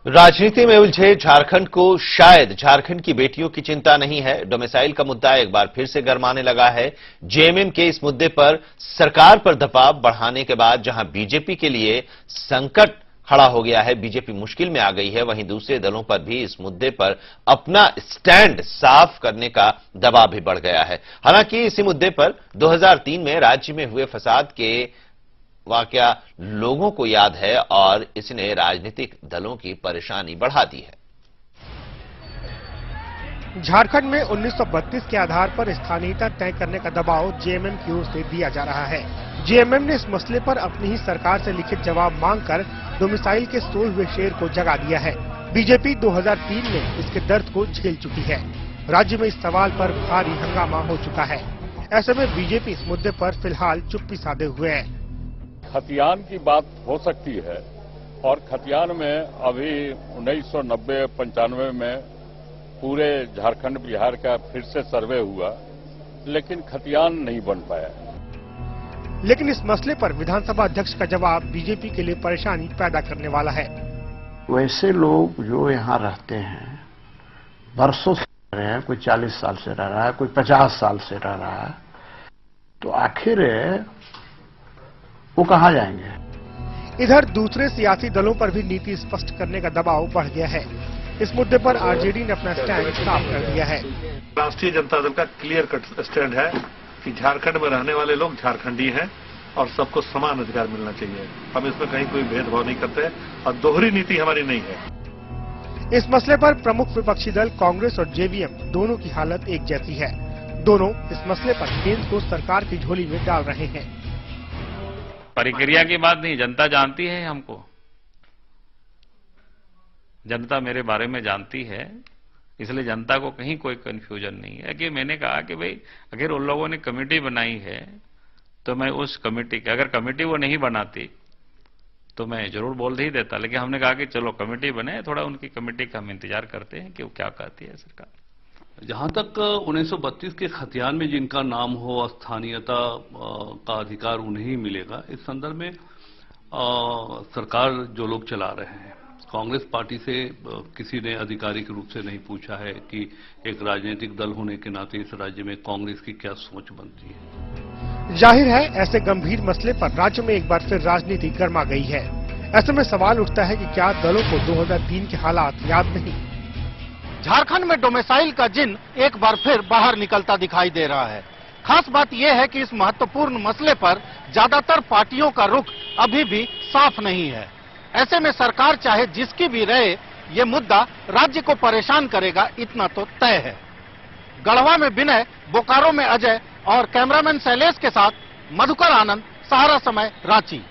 राजनीति में उलझे झारखंड को शायद झारखंड की बेटियों की चिंता नहीं है। डोमिसाइल का मुद्दा एक बार फिर से गरमाने लगा है। जेएमएम के इस मुद्दे पर सरकार पर दबाव बढ़ाने के बाद जहां बीजेपी के लिए संकट खड़ा हो गया है, बीजेपी मुश्किल में आ गई है, वहीं दूसरे दलों पर भी इस मुद्दे पर अपना स्टैंड साफ करने का दबाव भी बढ़ गया है। हालांकि इसी मुद्दे पर 2003 में राज्य में हुए फसाद के वाकया लोगों को याद है और इसने राजनीतिक दलों की परेशानी बढ़ा दी है। झारखंड में 1932 के आधार पर स्थानीयता तय करने का दबाव जेएमएम की ओर से दिया जा रहा है। जेएमएम ने इस मसले पर अपनी ही सरकार से लिखित जवाब मांगकर डोमिसाइल के सोए हुए शेर को जगा दिया है। बीजेपी 2003 में इसके दर्द को झेल चुकी है। राज्य में इस सवाल पर भारी हंगामा हो चुका है। ऐसे में बीजेपी इस मुद्दे पर फिलहाल चुप्पी साधे हुए है। खतियान की बात हो सकती है और खतियान में अभी 1990-95 में पूरे झारखंड बिहार का फिर से सर्वे हुआ, लेकिन खतियान नहीं बन पाया। लेकिन इस मसले पर विधानसभा अध्यक्ष का जवाब बीजेपी के लिए परेशानी पैदा करने वाला है। वैसे लोग जो यहाँ रहते हैं, बरसों से रह रहे हैं, कोई 40 साल से रह रहा है, कोई 50 साल से रह रहा है, तो आखिर वो कहाँ जाएंगे? इधर दूसरे सियासी दलों पर भी नीति स्पष्ट करने का दबाव बढ़ गया है। इस मुद्दे पर आरजेडी ने अपना स्टैंड साफ कर दिया है। राष्ट्रीय जनता दल का क्लियर कट स्टैंड है कि झारखंड में रहने वाले लोग झारखंडी हैं और सबको समान अधिकार मिलना चाहिए। हम इसमें कहीं कोई भेदभाव नहीं करते और दोहरी नीति हमारी नहीं है। इस मसले पर प्रमुख विपक्षी दल कांग्रेस और जेवीएम दोनों की हालत एक जैसी है। दोनों इस मसले पर केंद्र को सरकार की झोली में डाल रहे हैं। प्रक्रिया की बात नहीं, जनता जानती है हमको, जनता मेरे बारे में जानती है, इसलिए जनता को कहीं कोई कंफ्यूजन नहीं है। कि मैंने कहा कि भाई अगर उन लोगों ने कमेटी बनाई है तो मैं उस कमेटी की, अगर कमेटी वो नहीं बनाती तो मैं जरूर बोल ही देता, लेकिन हमने कहा कि चलो कमेटी बने, थोड़ा उनकी कमेटी का हम इंतजार करते हैं कि वो क्या कहती है सरकार। जहां तक 1932 के खतियान में जिनका नाम हो, स्थानीयता का अधिकार उन्हें मिलेगा, इस संदर्भ में सरकार जो लोग चला रहे हैं, कांग्रेस पार्टी से किसी ने आधिकारिक रूप से नहीं पूछा है कि एक राजनीतिक दल होने के नाते इस राज्य में कांग्रेस की क्या सोच बनती है। जाहिर है ऐसे गंभीर मसले पर राज्य में एक बार फिर राजनीति गर्मा गई है। ऐसे में सवाल उठता है कि क्या दलों को 2003 के हालात याद नहीं? झारखंड में डोमिसाइल का जिन एक बार फिर बाहर निकलता दिखाई दे रहा है। खास बात यह है कि इस महत्वपूर्ण मसले पर ज्यादातर पार्टियों का रुख अभी भी साफ नहीं है। ऐसे में सरकार चाहे जिसकी भी रहे, ये मुद्दा राज्य को परेशान करेगा, इतना तो तय है। गढ़वा में विनय, बोकारो में अजय और कैमरामैन शैलेश के साथ मधुकर आनंद, सहारा समय, रांची।